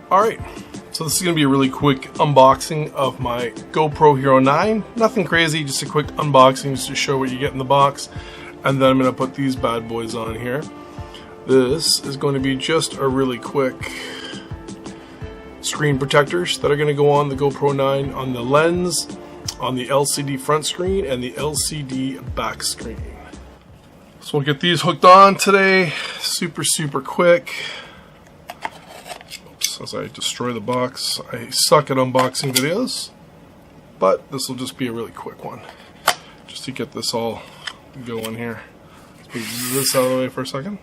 Alright, so this is going to be a really quick unboxing of my GoPro Hero 9. Nothing crazy, just a quick unboxing just to show what you get in the box. And then I'm going to put these bad boys on here. This is going to be just a really quick screen protectors that are going to go on the GoPro 9 on the lens, on the LCD front screen, and the LCD back screen. So we'll get these hooked on today, super quick. Oops, as I destroy the box, I suck at unboxing videos, but this will just be a really quick one, just to get this all going here. Let's move this out of the way for a second.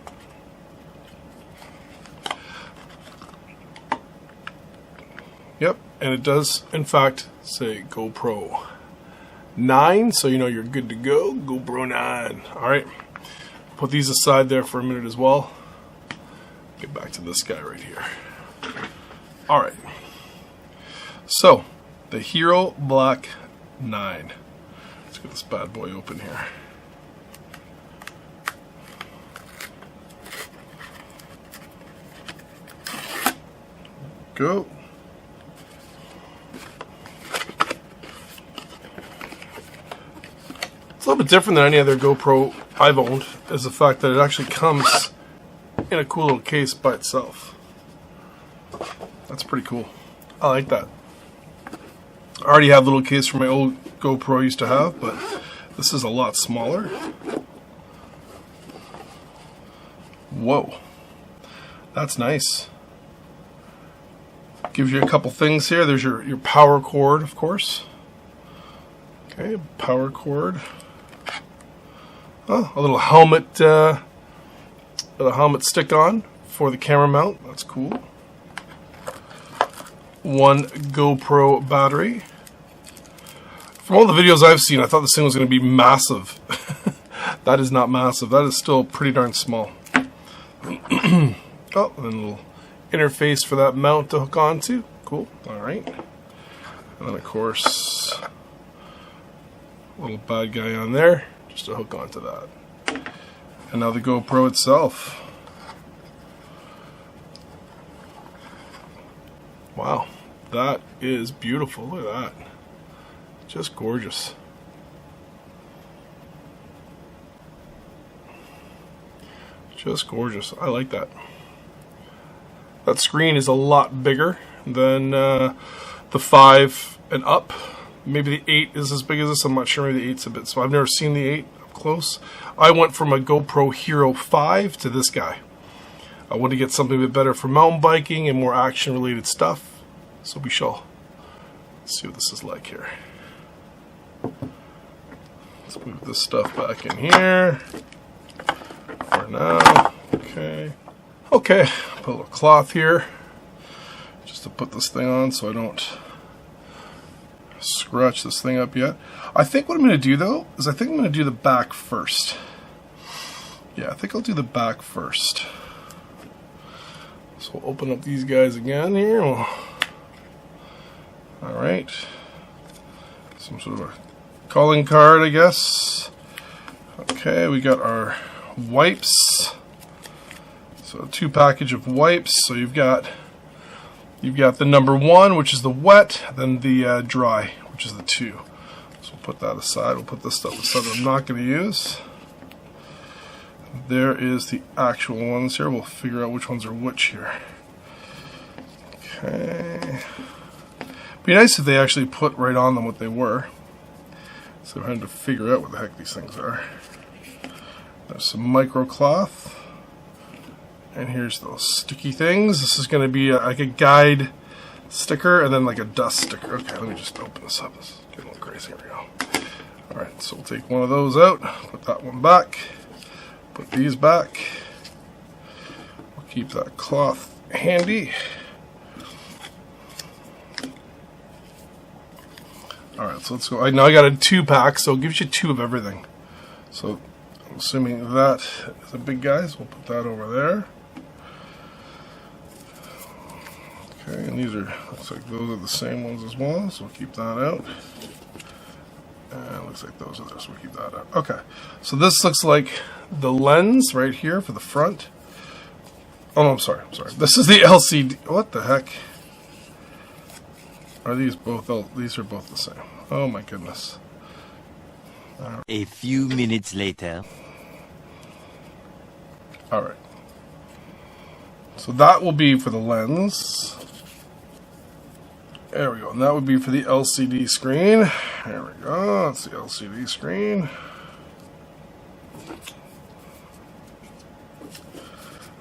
Yep, and it does in fact say GoPro 9, so you know you're good to go. GoPro 9. Alright, put these aside there for a minute as well. Get back to this guy right here. Alright, so the Hero Black 9. Let's get this bad boy open here. Go. It's a little bit different than any other GoPro I've owned, is the fact that it actually comes in a cool little case by itself. That's pretty cool. I like that. I already have a little case for my old GoPro I used to have, but this is a lot smaller. Whoa. That's nice. Gives you a couple things here. There's your power cord, of course. Okay, power cord. Oh, a little helmet, stick on for the camera mount. That's cool. One GoPro battery. From all the videos I've seen, I thought this thing was going to be massive. That is not massive. That is still pretty darn small. Oh, and then a little interface for that mount to hook onto. Cool. Alright. And then, of course, a little bad guy on there, just to hook onto that. And now the GoPro itself. Wow, that is beautiful. Look at that. Just gorgeous. Just gorgeous. I like that. That screen is a lot bigger than the 5 and up. Maybe the 8 is as big as this. I'm not sure. Maybe the 8's a bit. So I've never seen the 8 up close. I went from a GoPro Hero 5 to this guy. I want to get something a bit better for mountain biking and more action-related stuff. So we shall see what this is like here. Let's move this stuff back in here for now. Okay. Okay. Put a little cloth here just to put this thing on so I don't scratch this thing up yet. I think what I'm going to do though is I think I'm going to do the back first. Yeah, I think I'll do the back first. So we'll open up these guys again here. Alright. Some sort of a calling card, I guess. Okay, we got our wipes. So 2 package of wipes. So you've got the number 1, which is the wet, then the dry, which is the 2. So we'll put that aside. We'll put this stuff aside that I'm not going to use. There is the actual ones here. We'll figure out which ones are which here. Okay. Be nice if they actually put right on them what they were. So I'm having to figure out what the heck these things are. There's some micro cloth. And here's those sticky things. This is going to be like a guide sticker and then like a dust sticker. Okay, let me just open this up. This is getting a little crazy. Here we go. Alright, so we'll take one of those out. Put that one back. Put these back. We'll keep that cloth handy. Alright, so let's go. Now I got a 2-pack, so it gives you 2 of everything. So I'm assuming that is a big guy, so we'll put that over there. Okay, and these are, looks like those are the same ones as well, so we'll keep that out. And looks like those are there, so we'll keep that out. Okay, so this looks like the lens right here for the front. Oh no, I'm sorry. This is the LCD. What the heck? Are these both? These are both the same. Oh my goodness. A few minutes later. Alright. So that will be for the lens. There we go. And that would be for the LCD screen. There we go. That's the LCD screen.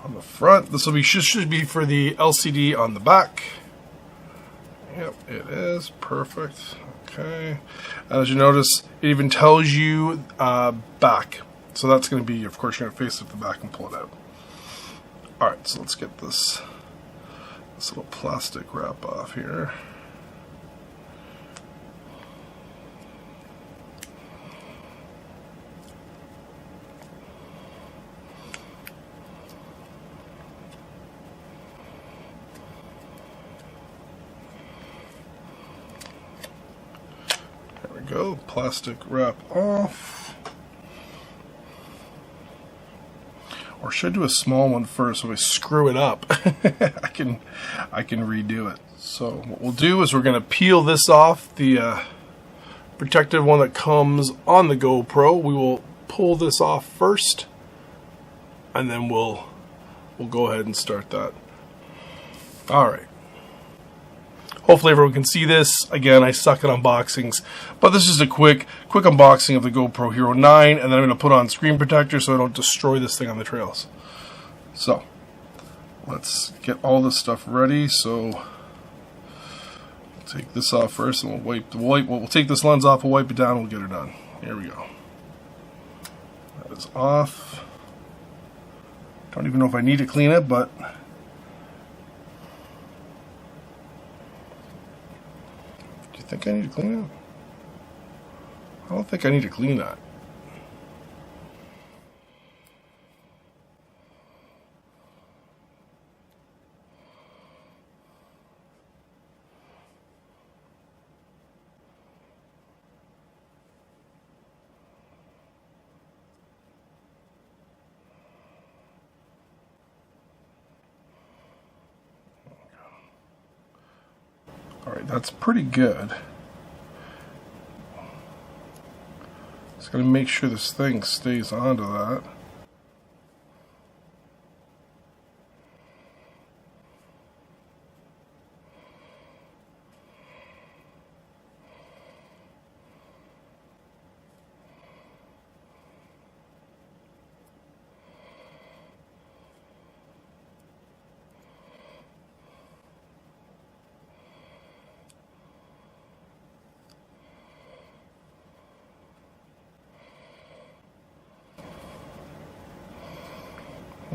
On the front. This will be should be for the LCD on the back. Yep, it is. Perfect. Okay. And as you notice, it even tells you back. So that's going to be, of course, you're going to face it to the back and pull it out. Alright, so let's get this little plastic wrap off here. There we go, plastic wrap off. Or should I do a small one first? So if I screw it up, I can redo it. So what we'll do is we're going to peel this off, the protective one that comes on the GoPro. We will pull this off first, and then we'll go ahead and start that. All right. Hopefully everyone can see this. Again, I suck at unboxings, but this is a quick unboxing of the GoPro Hero 9, and then I'm going to put on screen protector so I don't destroy this thing on the trails. So, let's get all this stuff ready. So, take this off first, and we'll take this lens off, we'll wipe it down, and we'll get it done. Here we go. That is off. Don't even know if I need to clean it, but I think I need to clean it? I don't think I need to clean that. Alright, that's pretty good. Just gotta make sure this thing stays onto that.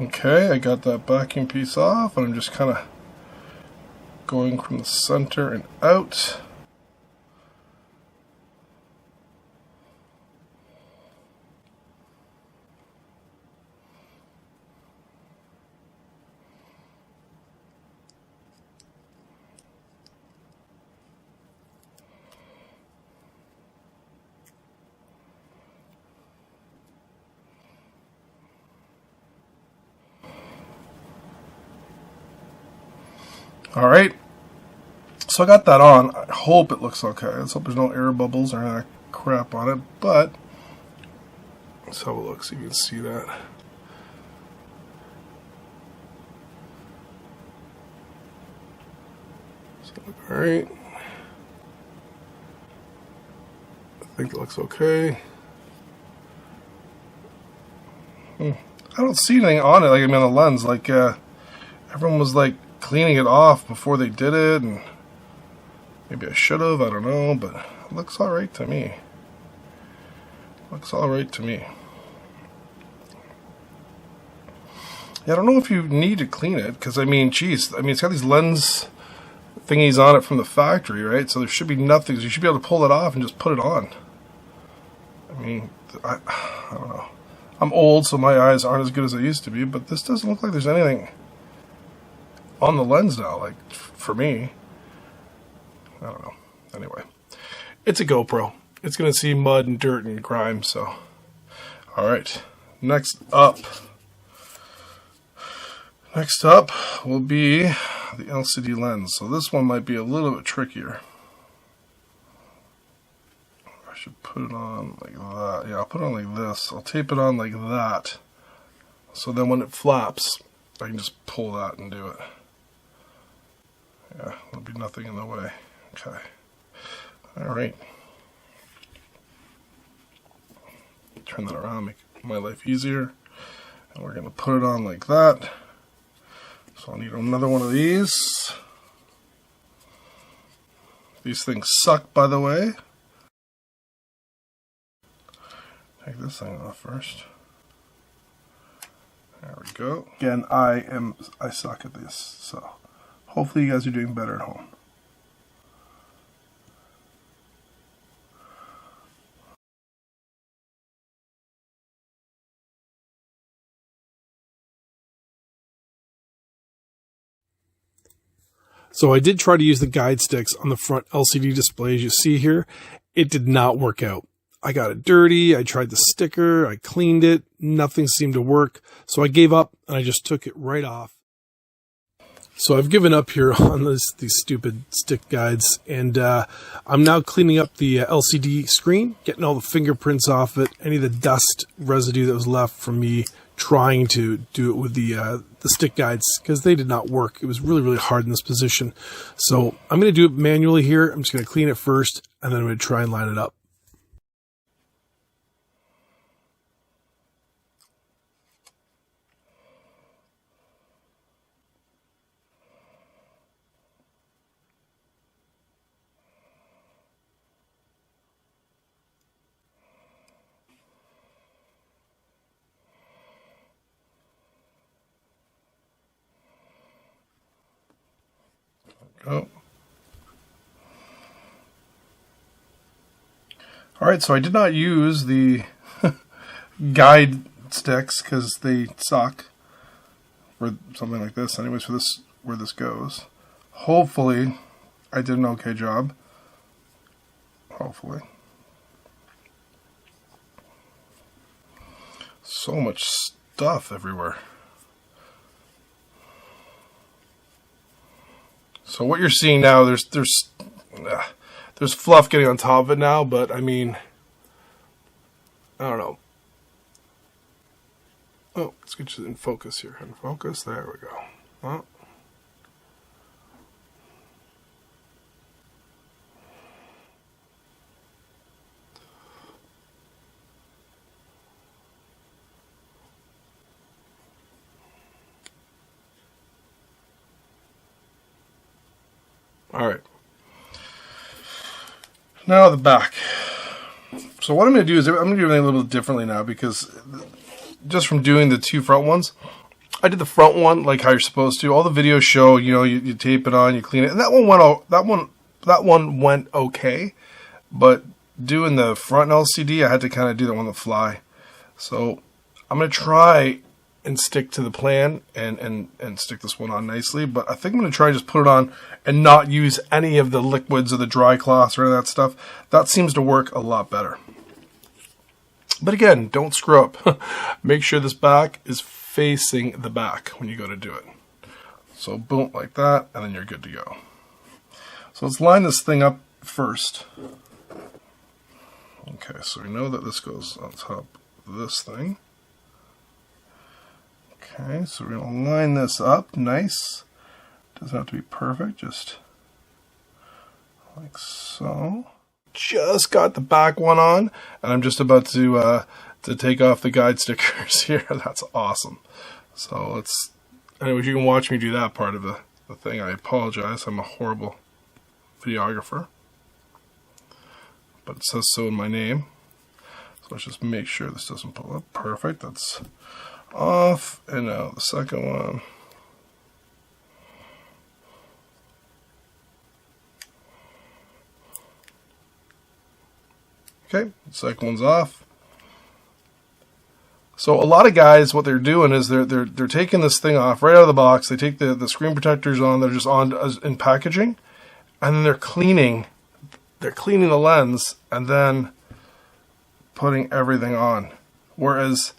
Okay, I got that backing piece off, and I'm just kind of going from the center and out. Alright, so I got that on. I hope it looks okay. Let's hope there's no air bubbles or any of that crap on it, but let's have a look so you can see that. So, alright, I think it looks okay. I don't see anything on it, like I mean on the lens, like everyone was like cleaning it off before they did it, and maybe I should have, I don't know, but it looks alright to me. Looks alright to me. Yeah, I don't know if you need to clean it, because I mean, geez, I mean, it's got these lens thingies on it from the factory, right? So there should be nothing, so you should be able to pull it off and just put it on. I mean, I don't know. I'm old, so my eyes aren't as good as they used to be, but this doesn't look like there's anything on the lens now, like, for me. I don't know. Anyway, it's a GoPro. It's going to see mud and dirt and grime, so. Alright, next up will be the LCD lens. So this one might be a little bit trickier. should put it on like that. Yeah, I'll put it on like this. I'll tape it on like that. So then when it flaps, I can just pull that and do it. Yeah, there'll be nothing in the way. Okay. Alright. Turn that around, make my life easier. And we're going to put it on like that. So I'll need another one of these. These things suck, by the way. Take this thing off first. There we go. Again, I suck at this, so hopefully you guys are doing better at home. So I did try to use the guide sticks on the front LCD displays you see here. It did not work out. I got it dirty. I tried the sticker. I cleaned it. Nothing seemed to work. So I gave up and I just took it right off. So I've given up here on these stupid stick guides, and I'm now cleaning up the LCD screen, getting all the fingerprints off it, any of the dust residue that was left from me trying to do it with the stick guides, because they did not work. It was really, really hard in this position. So I'm going to do it manually here. I'm just going to clean it first, and then I'm going to try and line it up. Go. Alright, so I did not use the guide sticks because they suck for something like this. Anyways, for this, where this goes. Hopefully, I did an okay job. Hopefully. So much stuff everywhere. So what you're seeing now, there's fluff getting on top of it now, but I mean, I don't know. Oh, let's get you in focus here. In focus, there we go. Oh. Alright, now the back. So what I'm going to do is I'm going to do everything a little bit differently now, because just from doing the two front ones, I did the front one like how you're supposed to. All the videos show, you know, you tape it on, you clean it, and that one went okay. But doing the front LCD, I had to kind of do that on the fly. So I'm going to try and stick to the plan and stick this one on nicely, but I think I'm going to try and just put it on and not use any of the liquids or the dry cloths or any of that stuff. That seems to work a lot better. But again, don't screw up. Make sure this back is facing the back when you go to do it. So boom, like that, and then you're good to go. So let's line this thing up first. Okay, so we know that this goes on top of this thing. Okay, so we're going to line this up nice. Doesn't have to be perfect, just like so. Just got the back one on, and I'm just about to take off the guide stickers here. That's awesome. So let's, anyways, you can watch me do that part of the thing. I apologize, I'm a horrible videographer, but it says so in my name. So let's just make sure this doesn't pull up. Perfect, that's off. And now the second one. Okay, the second one's off. So a lot of guys, what they're doing is they're taking this thing off right out of the box. They take the screen protectors on. They're just on in packaging, and then they're cleaning the lens and then putting everything on. Whereas,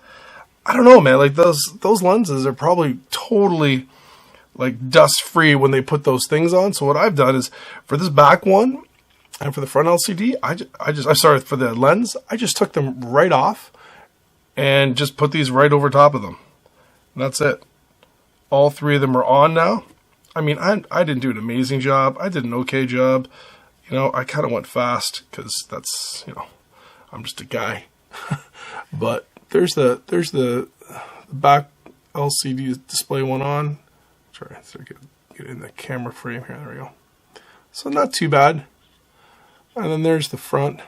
I don't know, man, like those lenses are probably totally like dust free when they put those things on. So what I've done is, for this back one, And for the front LCD, I'm sorry, for the lens, I just took them right off and just put these right over top of them. And that's it. All 3 of them are on now. I mean, I didn't do an amazing job. I did an okay job. You know, I kind of went fast because that's, you know, I'm just a guy. But there's the back LCD display one on. Try to get in the camera frame here. There we go. So not too bad. And then there's the front.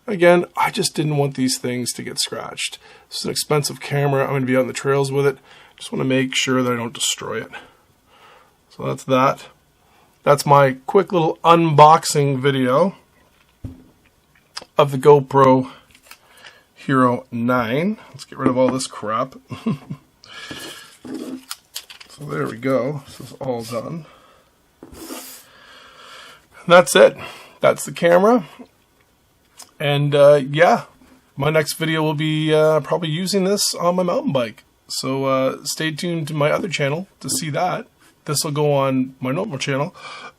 Again, I just didn't want these things to get scratched. This is an expensive camera. I'm going to be out in the trails with it. Just want to make sure that I don't destroy it. So that's that. That's my quick little unboxing video of the GoPro Hero 9. Let's get rid of all this crap. So there we go. This is all done. And that's it. That's the camera. And yeah, my next video will be probably using this on my mountain bike. So stay tuned to my other channel to see that. This will go on my normal channel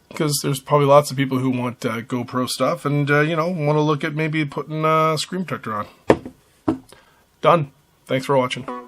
because there's probably lots of people who want GoPro stuff and, you know, want to look at maybe putting a screen protector on. Done. Thanks for watching.